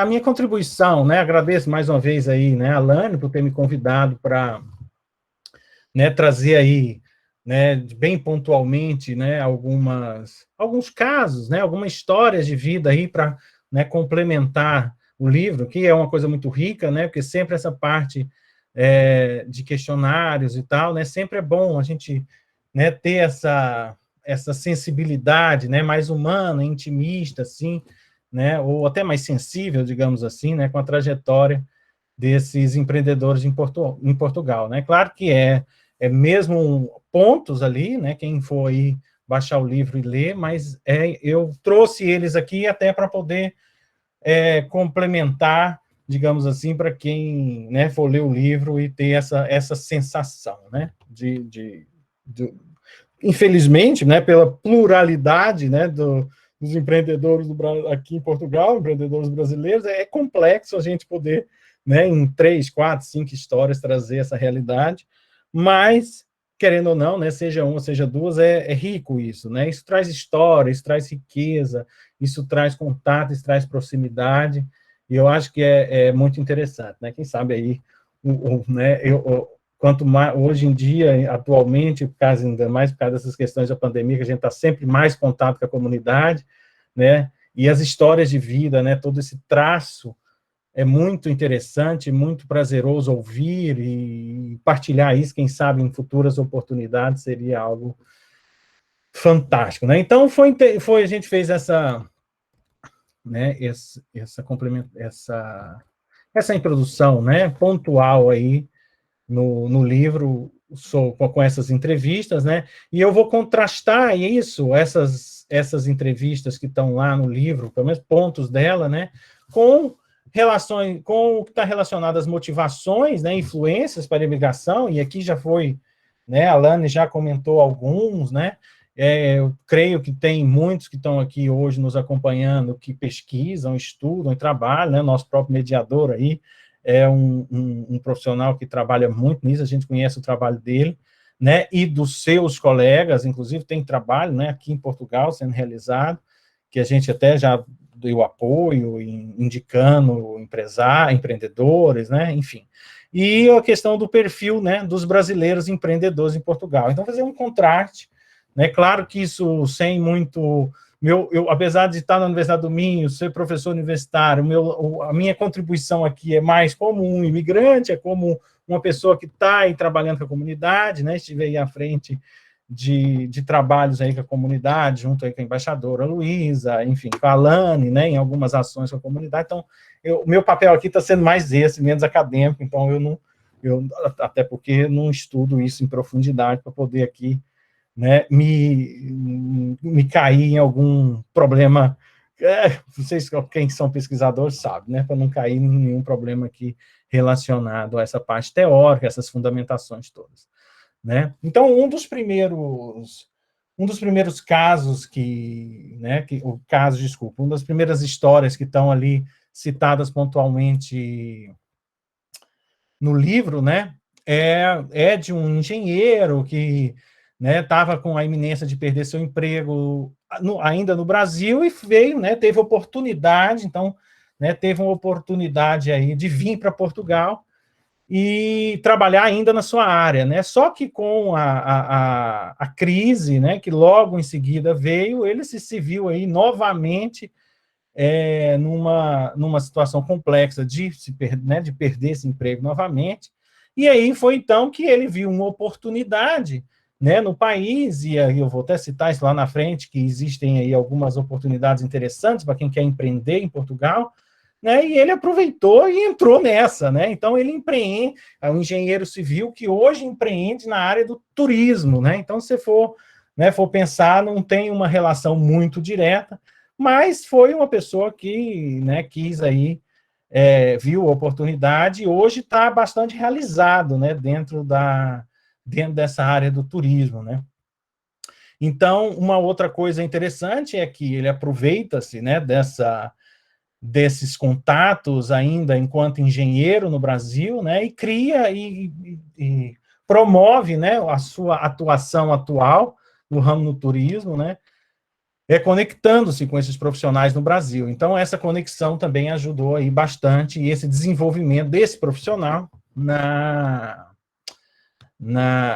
a minha contribuição, né, agradeço mais uma vez aí, né, a Alane, por ter me convidado para, né, trazer aí, né, bem pontualmente, né, alguns casos, né, algumas histórias de vida aí para, né, complementar o livro, que é uma coisa muito rica, né, porque sempre essa parte de questionários e tal, né, sempre é bom a gente, né, ter essa sensibilidade, né, mais humana, intimista, assim, né, ou até mais sensível, digamos assim, né, com a trajetória desses empreendedores em Portugal, né? Claro que é mesmo pontos ali, né? Quem for aí baixar o livro e ler, mas eu trouxe eles aqui até para poder complementar, digamos assim, para quem, né, for ler o livro e ter essa sensação, né? Infelizmente, né, pela pluralidade, né, dos empreendedores aqui em Portugal, empreendedores brasileiros, é complexo a gente poder, né, em 3, 4, 5 histórias trazer essa realidade, mas, querendo ou não, né, seja uma, seja duas, é rico isso, né, isso traz história, isso traz riqueza, isso traz contato, isso traz proximidade, e eu acho que é muito interessante, né, quem sabe aí, né, quanto mais, hoje em dia, atualmente, ainda mais por causa dessas questões da pandemia, que a gente está sempre mais em contato com a comunidade, né, e as histórias de vida, né, todo esse traço é muito interessante, muito prazeroso ouvir e partilhar isso, quem sabe em futuras oportunidades seria algo fantástico, né? Então a gente fez essa, né, essa introdução, né, pontual aí no livro com essas entrevistas, né? E eu vou contrastar isso, essas entrevistas que estão lá no livro, pelo menos pontos dela, né? Com relações, com o que está relacionado às motivações, né? Influências para a imigração, e aqui já foi, né? A Alane já comentou alguns, né? Eu creio que tem muitos que estão aqui hoje nos acompanhando, que pesquisam, estudam e trabalham, né? Nosso próprio mediador aí, é um profissional que trabalha muito nisso, a gente conhece o trabalho dele, né, e dos seus colegas, inclusive tem trabalho, né, aqui em Portugal sendo realizado, que a gente até já deu apoio, indicando empreendedores, né, enfim. E a questão do perfil, né, dos brasileiros empreendedores em Portugal. Então, fazer um contraste, né, claro que isso sem muito... apesar de estar na Universidade do Minho, ser professor universitário, a minha contribuição aqui é mais como um imigrante, é como uma pessoa que está aí trabalhando com a comunidade, né? Estive aí à frente de trabalhos aí com a comunidade, junto aí com a embaixadora Luísa, enfim, com a Alane, né? Em algumas ações com a comunidade. Então, o meu papel aqui está sendo mais esse, menos acadêmico, então até porque não estudo isso em profundidade para poder aqui, né, me cair em algum problema, não sei se quem são pesquisadores sabe, né, para não cair em nenhum problema aqui relacionado a essa parte teórica, essas fundamentações todas, né. Então, um dos primeiros casos uma das primeiras histórias que estão ali citadas pontualmente no livro, né, é de um engenheiro que, né, estava com a iminência de perder seu emprego ainda no Brasil e veio, né, teve oportunidade, então, né, teve uma oportunidade aí de vir para Portugal e trabalhar ainda na sua área, né, só que com a crise, né, que logo em seguida veio, ele se viu aí novamente numa situação complexa né, de perder esse emprego novamente, e aí foi então que ele viu uma oportunidade, né, no país, e aí eu vou até citar isso lá na frente, que existem aí algumas oportunidades interessantes para quem quer empreender em Portugal, né, e ele aproveitou e entrou nessa, né, então ele é um engenheiro civil que hoje empreende na área do turismo, né, então se for pensar, não tem uma relação muito direta, mas foi uma pessoa que, né, quis aí, viu a oportunidade e hoje está bastante realizado, né, dentro dessa área do turismo, né. Então, uma outra coisa interessante é que ele aproveita-se, né, desses contatos ainda enquanto engenheiro no Brasil, né, e cria e promove, né, a sua atuação atual no ramo do turismo, né, conectando-se com esses profissionais no Brasil. Então, essa conexão também ajudou aí bastante, e esse desenvolvimento desse profissional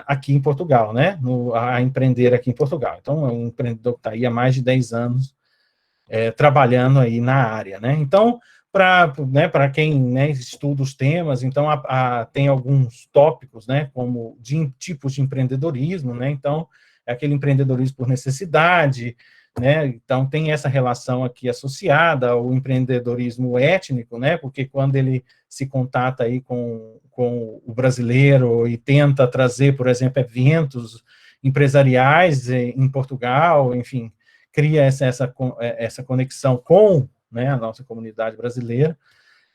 aqui em Portugal, né? A empreender aqui em Portugal. Então, é um empreendedor que está aí há mais de 10 anos trabalhando aí na área, né? Então, para quem, né, estuda os temas, então tem alguns tópicos, né, como tipos de empreendedorismo, né? Então, é aquele empreendedorismo por necessidade, né? Então, tem essa relação aqui associada ao empreendedorismo étnico, né? Porque quando ele se contata aí com o brasileiro e tenta trazer, por exemplo, eventos empresariais em Portugal, enfim, cria essa conexão com, né, a nossa comunidade brasileira,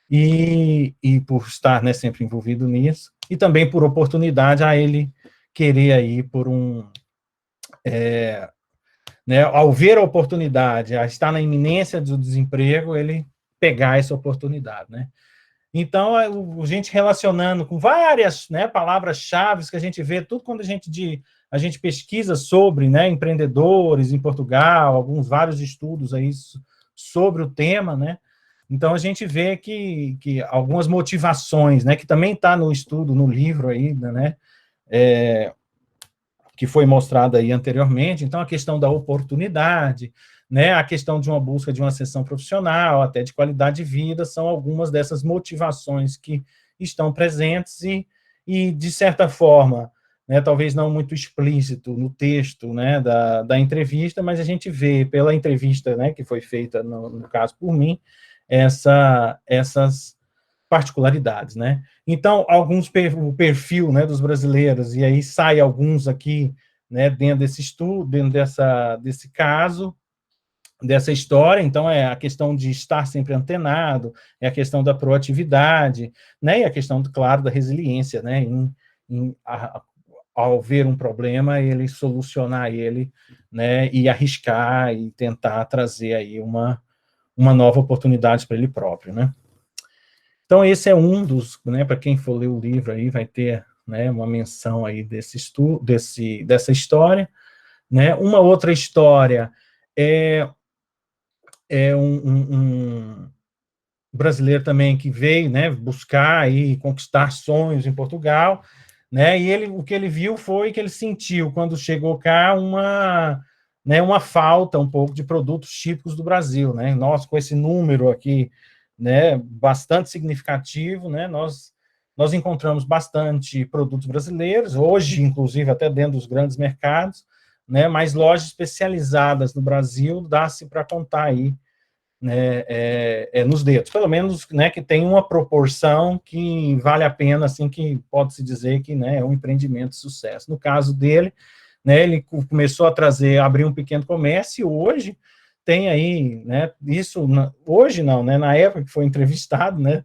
e por estar, né, sempre envolvido nisso, e também por oportunidade a ele querer aí por né, ao ver a oportunidade, a estar na iminência do desemprego, ele pegar essa oportunidade, né? Então, a gente relacionando com várias, né, palavras-chave que a gente vê, tudo quando a gente pesquisa sobre, né, empreendedores em Portugal, vários estudos aí sobre o tema, né? Então, a gente vê que algumas motivações, né, que também está no estudo, no livro aí, né, que foi mostrado aí anteriormente. Então, a questão da oportunidade, né, a questão de uma busca de uma ascensão profissional, até de qualidade de vida, são algumas dessas motivações que estão presentes e de certa forma, né, talvez não muito explícito no texto, né, da entrevista, mas a gente vê pela entrevista, né, que foi feita, no caso por mim, essas particularidades, né? Então, o perfil, né, dos brasileiros, e aí sai alguns aqui, né, dentro desse estudo, dentro desse caso, dessa história. Então, é a questão de estar sempre antenado, é a questão da proatividade, né, e a questão, claro, da resiliência, né, ao ver um problema, ele solucionar ele, né, e arriscar e tentar trazer aí uma nova oportunidade para ele próprio, né. Então, esse é um dos, né, para quem for ler o livro aí, vai ter, né, uma menção aí dessa história, né. Uma outra história é um brasileiro também que veio, né, buscar e conquistar sonhos em Portugal, né, e o que ele viu foi que ele sentiu, quando chegou cá, né, uma falta um pouco de produtos típicos do Brasil, né. Nós, com esse número aqui, né, bastante significativo, né, nós encontramos bastante produtos brasileiros, hoje, inclusive, até dentro dos grandes mercados, né, mas lojas especializadas no Brasil, dá-se para contar aí, né, nos dedos, pelo menos, né, que tem uma proporção que vale a pena, assim, que pode-se dizer que, né, é um empreendimento de sucesso. No caso dele, né, ele começou a abrir um pequeno comércio, e hoje tem aí, né, hoje não, né, na época que foi entrevistado, né,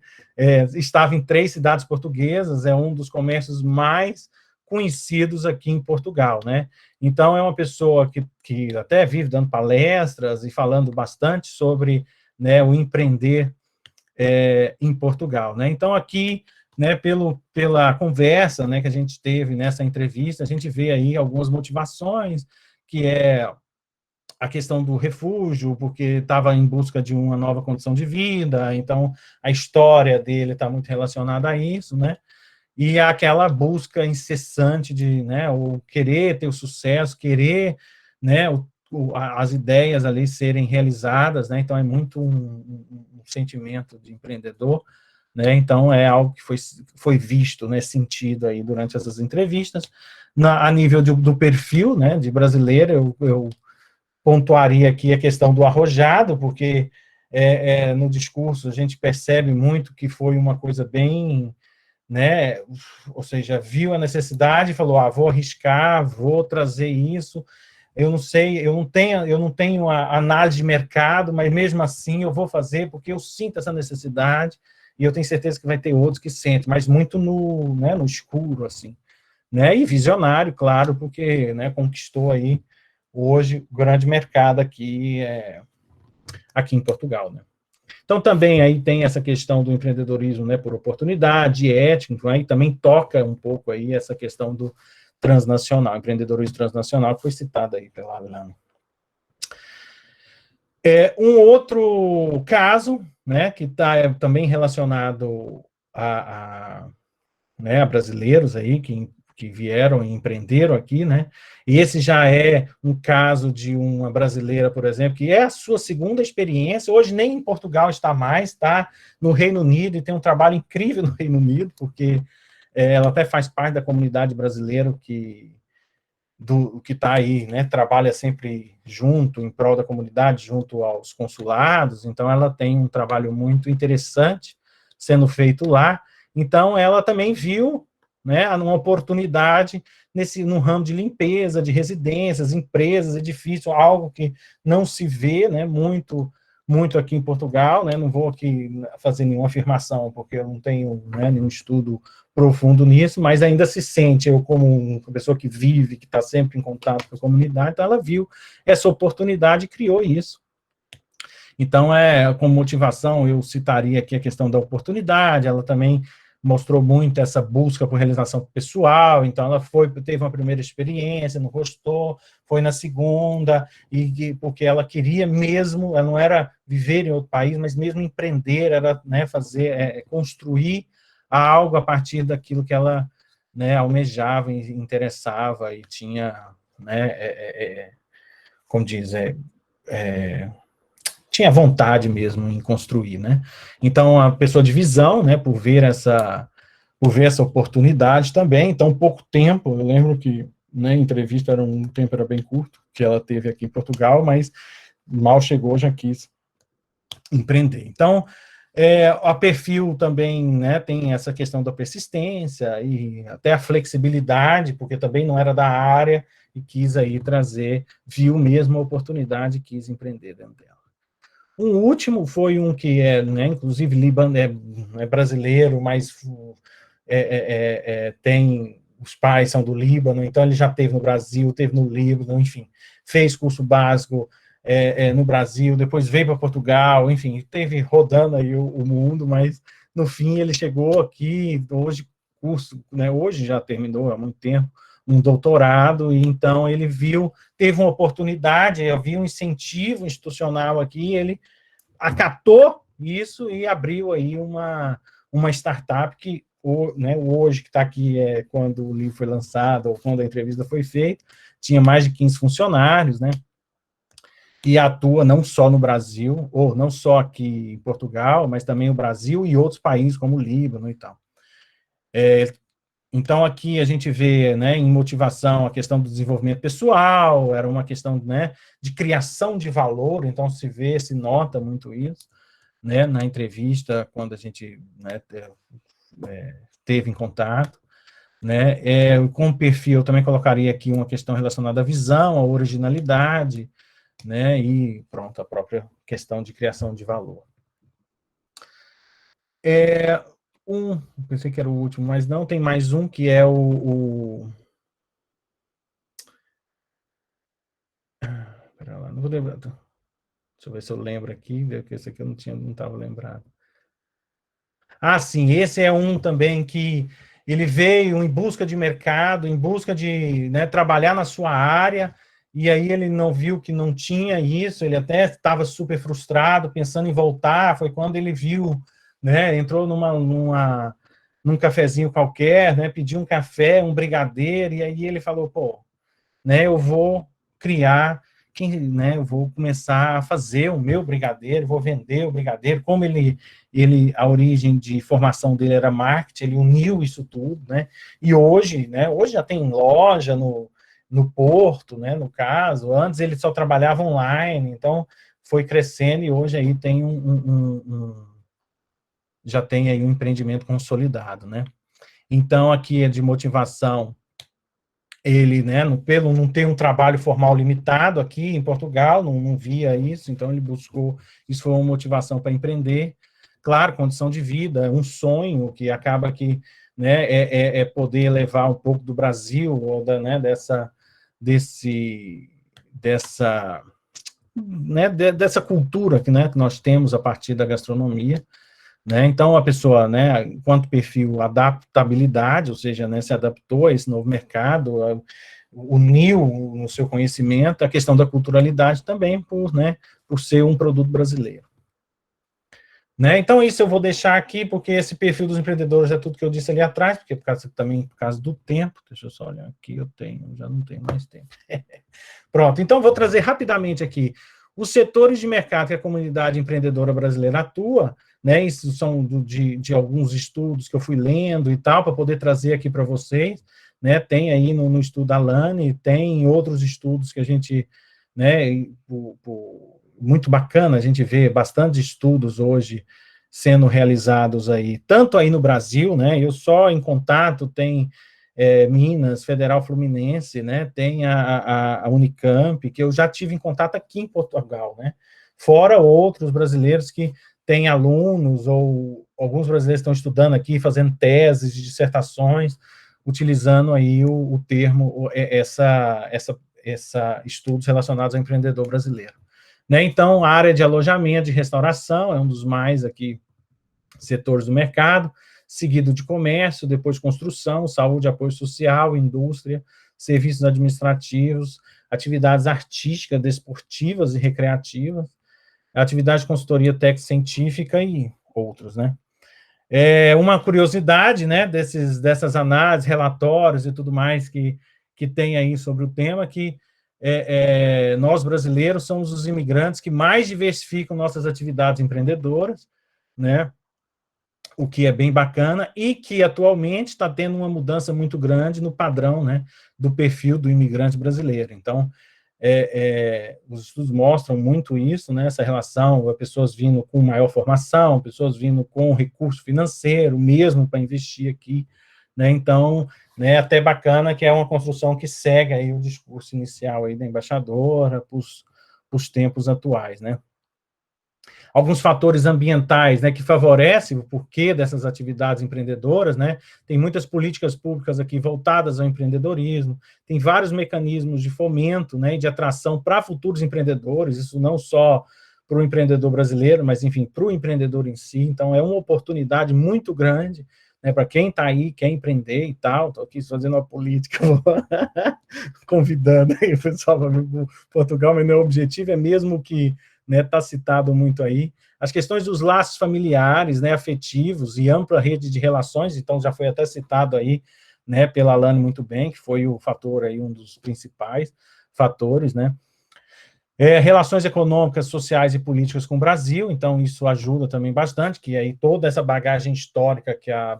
estava em 3 cidades portuguesas, é um dos comércios mais conhecidos aqui em Portugal, né. Então, é uma pessoa que até vive dando palestras e falando bastante sobre, né, o empreender em Portugal, né. Então, aqui, né, pela conversa, né, que a gente teve nessa entrevista, a gente vê aí algumas motivações, que é a questão do refúgio, porque estava em busca de uma nova condição de vida, então a história dele está muito relacionada a isso, né? E aquela busca incessante de, né, o querer ter o sucesso, querer, né, as ideias ali serem realizadas, né? Então é muito um sentimento de empreendedor, né? Então é algo que foi visto, né, sentido aí durante essas entrevistas. A nível do perfil, né, de brasileiro, eu pontuaria aqui a questão do arrojado, porque no discurso a gente percebe muito que foi uma coisa bem, né, ou seja, viu a necessidade e falou, vou arriscar, vou trazer isso, eu não sei, eu não tenho a análise de mercado, mas mesmo assim eu vou fazer, porque eu sinto essa necessidade, e eu tenho certeza que vai ter outros que sentem, mas muito né, no escuro, assim, né, e visionário, claro, porque, né, conquistou aí, hoje, o grande mercado aqui em Portugal, né. Então, também aí tem essa questão do empreendedorismo, né, por oportunidade, ético, aí também toca um pouco aí essa questão do transnacional, empreendedorismo transnacional, que foi citado aí pela Alana. Um outro caso, né, que está também relacionado né, a brasileiros aí que vieram e empreenderam aqui, né? E esse já é um caso de uma brasileira, por exemplo, que é a sua segunda experiência. Hoje nem em Portugal está mais, está no Reino Unido e tem um trabalho incrível no Reino Unido, porque ela até faz parte da comunidade brasileira que está aí, né? Trabalha sempre junto, em prol da comunidade, junto aos consulados. Então, ela tem um trabalho muito interessante sendo feito lá. Então, ela também viu, né, uma oportunidade no ramo de limpeza, de residências, empresas, edifícios, algo que não se vê, né, muito aqui em Portugal, né, não vou aqui fazer nenhuma afirmação, porque eu não tenho, né, nenhum estudo profundo nisso, mas ainda se sente, eu como uma pessoa que vive, que está sempre em contato com a comunidade, então ela viu essa oportunidade e criou isso. Então, como motivação, eu citaria aqui a questão da oportunidade, ela também mostrou muito essa busca por realização pessoal, então ela teve uma primeira experiência, não gostou, foi na segunda, porque ela queria mesmo, ela não era viver em outro país, mas mesmo empreender, era, né, fazer, construir algo a partir daquilo que ela, né, almejava e interessava e tinha, né, como diz, tinha vontade mesmo em construir, né? Então, a pessoa de visão, né, por ver essa oportunidade também, então, pouco tempo, eu lembro que, né, a entrevista um tempo era bem curto, que ela teve aqui em Portugal, mas mal chegou, já quis empreender. Então, a perfil também, né, tem essa questão da persistência e até a flexibilidade, porque também não era da área e quis aí viu mesmo a oportunidade e quis empreender dentro dela. Um último foi um que né, inclusive é brasileiro, mas tem os pais são do Líbano, então ele já teve no Brasil, teve no Líbano, enfim, fez curso básico no Brasil, depois veio para Portugal, enfim, teve rodando aí o mundo, mas no fim ele chegou aqui, hoje curso, né, hoje já terminou há muito tempo, um doutorado, e então ele teve uma oportunidade, havia um incentivo institucional aqui, ele acatou isso e abriu aí uma startup que, né, hoje, que está aqui, quando o livro foi lançado, ou quando a entrevista foi feita, tinha mais de 15 funcionários, né, e atua não só no Brasil, ou não só aqui em Portugal, mas também no Brasil e outros países, como o Líbano e tal. Então, aqui a gente vê, né, em motivação, a questão do desenvolvimento pessoal, era uma questão, né, de criação de valor, então se nota muito isso, né, na entrevista, quando a gente, né, teve em contato, né, com o perfil, eu também colocaria aqui uma questão relacionada à visão, à originalidade, né, e pronto, a própria questão de criação de valor. Pensei que era o último, mas não, tem mais um que é Pera lá, não vou lembrar. Deixa eu ver se eu lembro aqui, porque esse aqui eu não estava lembrado. Ah, sim, esse é um também que ele veio em busca de mercado, em busca de, né, trabalhar na sua área, e aí ele não viu que não tinha isso, ele até estava super frustrado, pensando em voltar, foi quando ele viu, né, entrou num cafezinho qualquer, né, pediu um café, um brigadeiro, e aí ele falou, pô, né, eu vou criar, né, eu vou começar a fazer o meu brigadeiro, vou vender o brigadeiro, como a origem de formação dele era marketing, ele uniu isso tudo, né, e hoje, né, hoje já tem loja no Porto, né, no caso, antes ele só trabalhava online, então foi crescendo e hoje aí tem já tem aí um empreendimento consolidado, né. Então, aqui é de motivação, ele, né, pelo não ter um trabalho formal limitado aqui em Portugal, não via isso, então ele buscou, isso foi uma motivação para empreender. Claro, condição de vida, um sonho que acaba que, né, poder levar um pouco do Brasil, ou né, dessa cultura né, que nós temos a partir da gastronomia, né? Então, a pessoa, né, enquanto perfil adaptabilidade, ou seja, né, se adaptou a esse novo mercado, uniu no seu conhecimento a questão da culturalidade também, por ser um produto brasileiro. Né? Então, isso eu vou deixar aqui, porque esse perfil dos empreendedores é tudo que eu disse ali atrás, porque também por causa do tempo, deixa eu só olhar aqui, já não tenho mais tempo. Pronto, então vou trazer rapidamente aqui os setores de mercado que a comunidade empreendedora brasileira atua, né? Isso são de alguns estudos que eu fui lendo e tal, para poder trazer aqui para vocês, né? Tem aí no estudo da Lani, tem outros estudos que a gente, né, muito bacana, a gente vê bastante estudos hoje sendo realizados aí, tanto aí no Brasil, né, eu só em contato, tem Minas, Federal Fluminense, né, tem a Unicamp, que eu já tive em contato aqui em Portugal, né, fora outros brasileiros que têm alunos, ou alguns brasileiros estão estudando aqui, fazendo teses, dissertações, utilizando aí o termo, estudos relacionados ao empreendedor brasileiro. Né? Então, a área de alojamento, de restauração, é um dos mais aqui setores do mercado, seguido de comércio, depois construção, saúde, apoio social, indústria, serviços administrativos, atividades artísticas, desportivas e recreativas, atividade de consultoria técnico-científica e outros, né? Uma curiosidade, né, dessas análises, relatórios e tudo mais que tem aí sobre o tema, que nós brasileiros somos os imigrantes que mais diversificam nossas atividades empreendedoras, né, o que é bem bacana, e que atualmente está tendo uma mudança muito grande no padrão, né, do perfil do imigrante brasileiro. Então, os estudos mostram muito isso, né, essa relação, pessoas vindo com maior formação, pessoas vindo com recurso financeiro, mesmo para investir aqui, né, então, né, até bacana que é uma construção que segue aí o discurso inicial aí da embaixadora, para os tempos atuais, né. Alguns fatores ambientais, né, que favorecem o porquê dessas atividades empreendedoras, né, tem muitas políticas públicas aqui voltadas ao empreendedorismo, tem vários mecanismos de fomento, né, e de atração para futuros empreendedores, isso não só para o empreendedor brasileiro, mas, enfim, para o empreendedor em si, então é uma oportunidade muito grande, né, para quem está aí, quer empreender e tal, estou aqui fazendo uma política, convidando aí o pessoal para vir para Portugal, mas meu objetivo é mesmo que, né, está citado muito aí, as questões dos laços familiares, né, afetivos e ampla rede de relações, então já foi até citado aí, né, pela Alane muito bem, que foi o fator aí, um dos principais fatores, né, relações econômicas, sociais e políticas com o Brasil, então isso ajuda também bastante, que aí toda essa bagagem histórica que a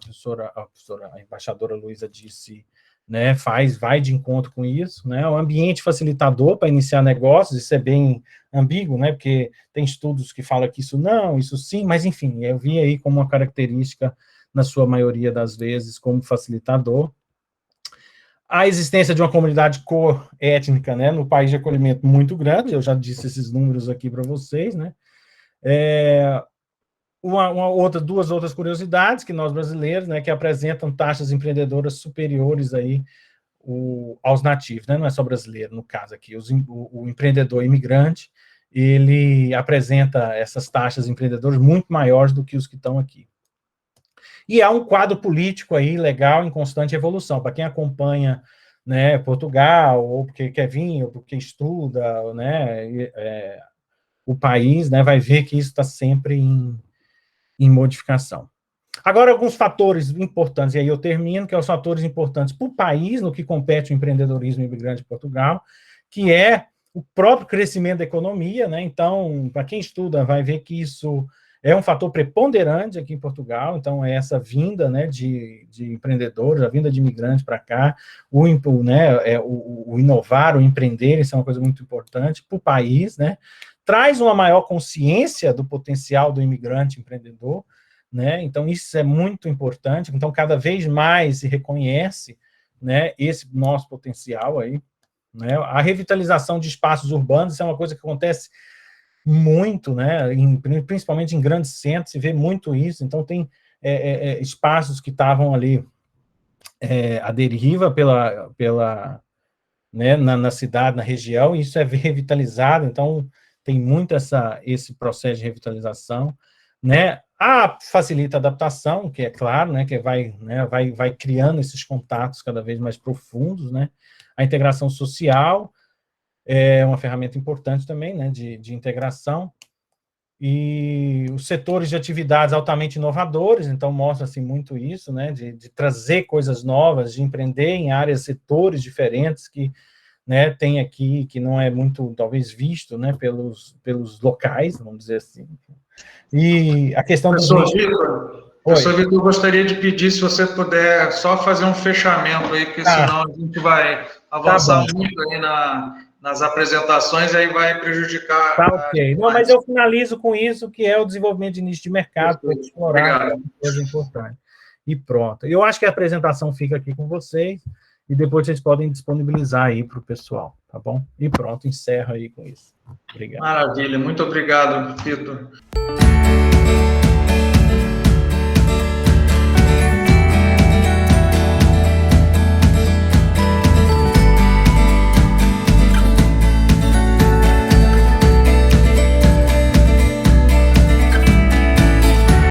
embaixadora Luísa disse, né, vai de encontro com isso, né, o ambiente facilitador para iniciar negócios, isso é bem ambíguo, né, porque tem estudos que falam que isso não, isso sim, mas enfim, eu vi aí como uma característica, na sua maioria das vezes, como facilitador. A existência de uma comunidade coétnica, né, no país de acolhimento muito grande, eu já disse esses números aqui para vocês, né, duas outras curiosidades que nós brasileiros, né, que apresentam taxas empreendedoras superiores aí aos nativos, né, não é só brasileiro, no caso aqui, o empreendedor imigrante, ele apresenta essas taxas empreendedoras muito maiores do que os que estão aqui. E há um quadro político aí, legal, em constante evolução, para quem acompanha, né, Portugal, ou porque quer vir, ou porque estuda, né, o país, né, vai ver que isso está sempre em modificação. Agora, alguns fatores importantes, e aí eu termino, que são os fatores importantes para o país, no que compete o empreendedorismo imigrante de Portugal, que é o próprio crescimento da economia, né? Então, para quem estuda, vai ver que isso é um fator preponderante aqui em Portugal, então é essa vinda, né, de empreendedores, a vinda de imigrantes para cá, o inovar, o empreender, isso é uma coisa muito importante para o país, né? Traz uma maior consciência do potencial do imigrante empreendedor, né? Então, isso é muito importante, então, cada vez mais se reconhece, né, esse nosso potencial aí, né? A revitalização de espaços urbanos, isso é uma coisa que acontece muito, né, principalmente em grandes centros, se vê muito isso, então tem espaços que estavam ali à deriva né, na cidade, na região, e isso é revitalizado, então tem muito esse processo de revitalização, né, facilita a adaptação, que é claro, né, que vai criando esses contatos cada vez mais profundos, né, A integração social é uma ferramenta importante também, né, de integração, e os setores de atividades altamente inovadores, então mostra-se muito isso, né, de trazer coisas novas, de empreender em áreas, setores diferentes que, né, tem aqui, que não é muito, talvez, visto, né, pelos locais, vamos dizer assim. E a questão dos nichos... Professor Vitor, eu gostaria de pedir, se você puder, só fazer um fechamento aí, porque senão a gente vai avançar muito aí nas apresentações, e aí vai prejudicar... Tá, ok. Não, mas eu finalizo com isso, que é o desenvolvimento de nicho de mercado, para explorar, que é uma coisa importante. E pronto. Eu acho que a apresentação fica aqui com vocês, e depois vocês podem disponibilizar aí para o pessoal, tá bom? E pronto, encerro aí com isso. Obrigado. Maravilha, muito obrigado, Vitor.